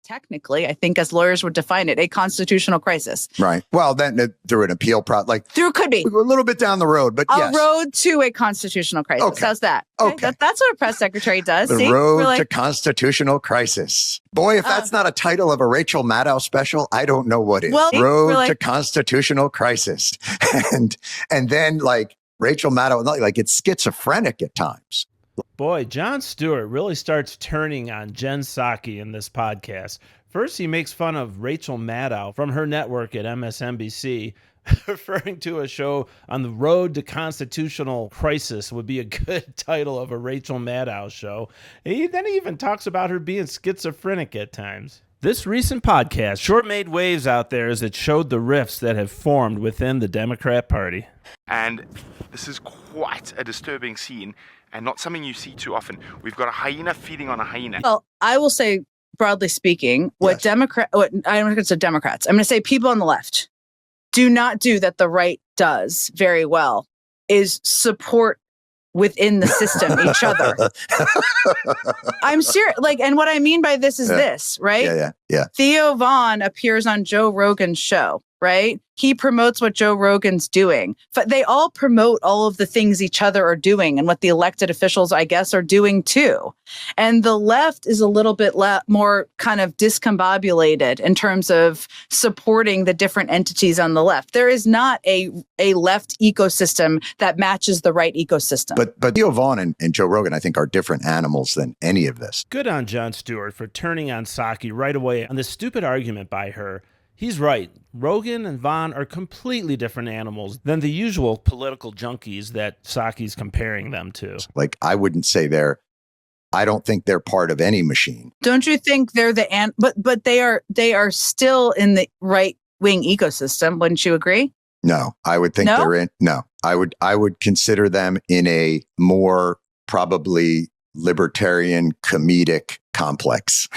technically, I think as lawyers would define it, a constitutional crisis. Right. Well, then through an appeal could be. We're a little bit down the road, but a road to a constitutional crisis. Okay. How's that? Okay. That's what a press secretary does. The road to constitutional crisis. Boy, if that's not a title of a Rachel Maddow special, I don't know what is. Well, road to constitutional crisis. and then like Rachel Maddow, like it's schizophrenic at times. Boy, Jon Stewart really starts turning on Jen Psaki in this podcast. First, he makes fun of Rachel Maddow from her network at MSNBC, referring to a show on the road to constitutional crisis would be a good title of a Rachel Maddow show. Then he even talks about her being schizophrenic at times. This recent podcast sure made waves out there as it showed the rifts that have formed within the Democrat Party. And this is quite a disturbing scene and not something you see too often. We've got a hyena feeding on a hyena. Well, I will say, broadly speaking, what I'm not going to say Democrats, I'm going to say people on the left do not do that the right does very well is support within the system each other. I'm serious. And what I mean by this is this, right? Yeah. Theo Vaughn appears on Joe Rogan's show, right? He promotes what Joe Rogan's doing. But they all promote all of the things each other are doing and what the elected officials, I guess, are doing too. And the left is a little bit more kind of discombobulated in terms of supporting the different entities on the left. There is not a left ecosystem that matches the right ecosystem. But Theo Vaughn and Joe Rogan, I think, are different animals than any of this. Good on Jon Stewart for turning on Psaki right away on this stupid argument by her. He's right. Rogan and Vaughn are completely different animals than the usual political junkies that Psaki's comparing them to. Like, I wouldn't say I don't think they're part of any machine. Don't you think they're but they are still in the right wing ecosystem? Wouldn't you agree? No, I would think they're in. No, I would consider them in a more probably libertarian comedic complex,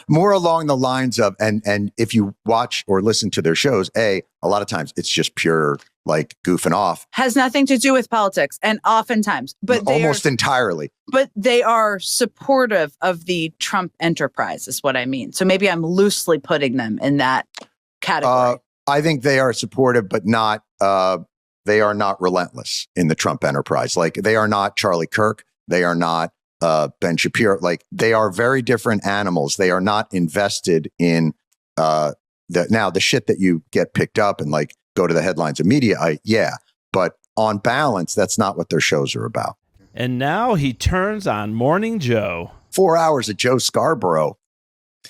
more along the lines of, and if you watch or listen to their shows, a lot of times it's just pure like goofing off. Has nothing to do with politics, and oftentimes, but entirely. But they are supportive of the Trump enterprise, is what I mean. So maybe I'm loosely putting them in that category. I think they are supportive, but not. They are not relentless in the Trump enterprise. Like, they are not Charlie Kirk. They are not Ben Shapiro. Like, they are very different animals. They are not invested in the shit that you get picked up and like go to the headlines of media. But on balance, that's not what their shows are about. And now he turns on Morning Joe. 4 hours of Joe Scarborough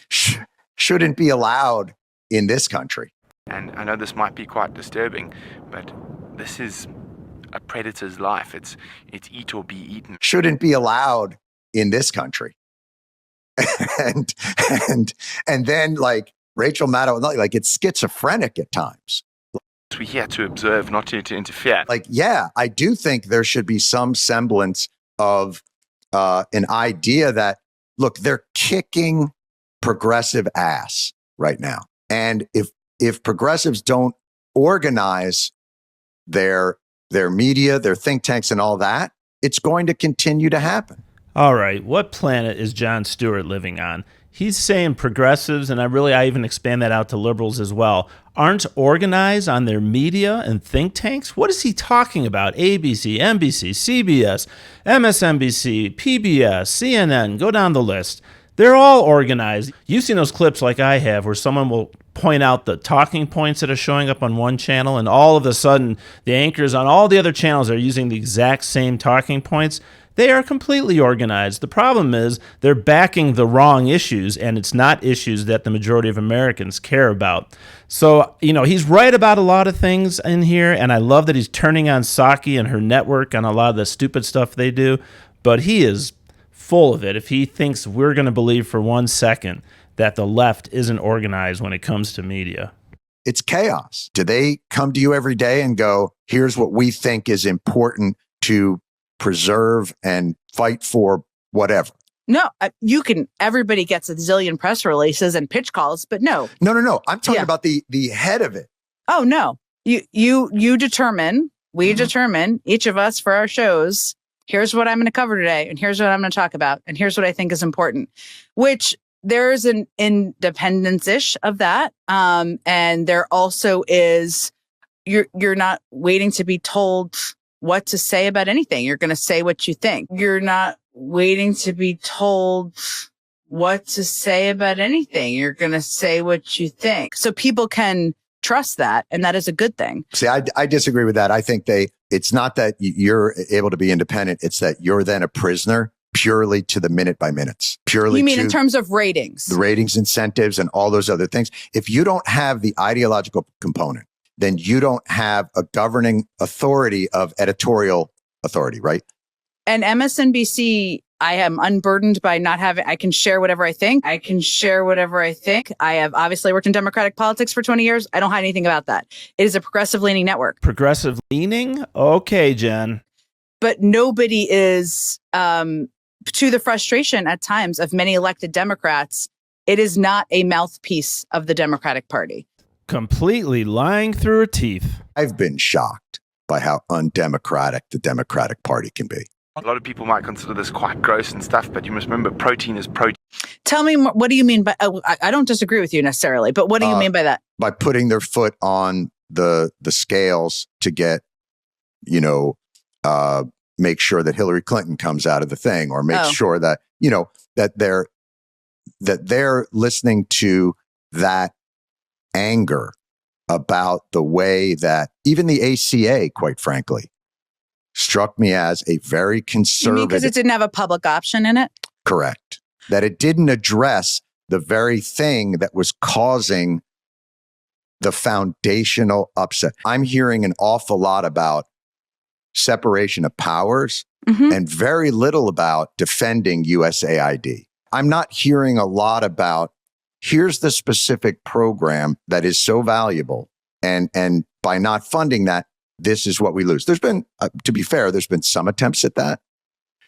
shouldn't be allowed in this country. And I know this might be quite disturbing, but this is a predator's life. It's eat or be eaten. Shouldn't be allowed in this country. and then like Rachel Maddow, like it's schizophrenic at times. We're here to observe, not to interfere. Like, yeah, I do think there should be some semblance of an idea that, look, they're kicking progressive ass right now. And if progressives don't organize their media, their think tanks and all that, it's going to continue to happen. All right, what planet is Jon Stewart living on? He's saying progressives, and I even expand that out to liberals as well, aren't organized on their media and think tanks? What is he talking about? ABC, NBC, CBS, MSNBC, PBS, CNN, go down the list. They're all organized. You've seen those clips like I have where someone will point out the talking points that are showing up on one channel, and all of a sudden the anchors on all the other channels are using the exact same talking points. They are completely organized. The problem is they're backing the wrong issues, and it's not issues that the majority of Americans care about. So, he's right about a lot of things in here, and I love that he's turning on Psaki and her network on a lot of the stupid stuff they do, but he is full of it if he thinks we're going to believe for 1 second that the left isn't organized when it comes to media. It's chaos. Do they come to you every day and go, here's what we think is important to preserve and fight for whatever? No, everybody gets a zillion press releases and pitch calls, but no. No. I'm talking about the head of it. Oh, no. You determine, we determine, each of us for our shows, here's what I'm going to cover today, and here's what I'm going to talk about, and here's what I think is important, which there's an independence-ish of that. And there also is, you're not waiting to be told what to say about anything. You're going to say what you think. You're not waiting to be told what to say about anything. You're going to say what you think. So people can trust that. And that is a good thing. See, I disagree with that. I think it's not that you're able to be independent. It's that you're then a prisoner purely to the minute by minutes. Purely You mean to in terms of ratings? the ratings, incentives, and all those other things. If you don't have the ideological component, then you don't have a governing authority of editorial authority, right? And MSNBC, I am unburdened by not having, I can share whatever I think. I have obviously worked in Democratic politics for 20 years. I don't hide anything about that. It is a progressive leaning network. Progressive leaning? Okay, Jen. But nobody is, to the frustration at times of many elected Democrats, it is not a mouthpiece of the Democratic Party. Completely lying through her teeth. I've been shocked by how undemocratic the Democratic Party can be. A lot of people might consider this quite gross and stuff, but you must remember protein is protein. Tell me, what do you mean by, I don't disagree with you necessarily, but what do you mean by that? By putting their foot on the scales to get, make sure that Hillary Clinton comes out of the thing, or make sure that, that they're listening to that anger about the way that even the ACA, quite frankly, struck me as a very conservative. You mean because it didn't have a public option in it? Correct. That it didn't address the very thing that was causing the foundational upset. I'm hearing an awful lot about separation of powers and very little about defending USAID. I'm not hearing a lot about here's the specific program that is so valuable. And by not funding that, this is what we lose. There's been, to be fair, there's been some attempts at that.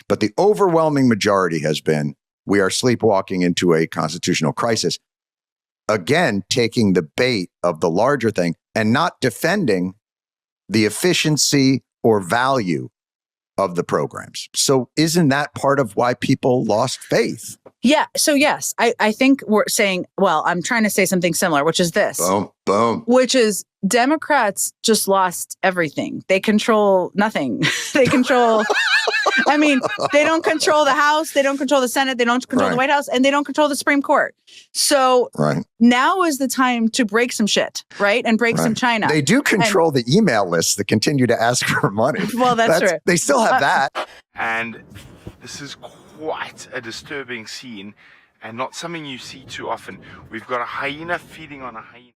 But the overwhelming majority has been, we are sleepwalking into a constitutional crisis. Again, taking the bait of the larger thing and not defending the efficiency or value of the programs. So isn't that part of why people lost faith? Yeah. So yes, I think we're saying, well, I'm trying to say something similar, which is this. Boom, boom. Which is Democrats just lost everything. They control nothing. They control, I mean, they don't control the House. They don't control the Senate. They don't control the White House, and they don't control the Supreme Court. So now is the time to break some shit, right? And break some China. They do control the email lists that continue to ask for money. Well, that's true. They still have that. And this is quite a disturbing scene and not something you see too often. We've got a hyena feeding on a hyena.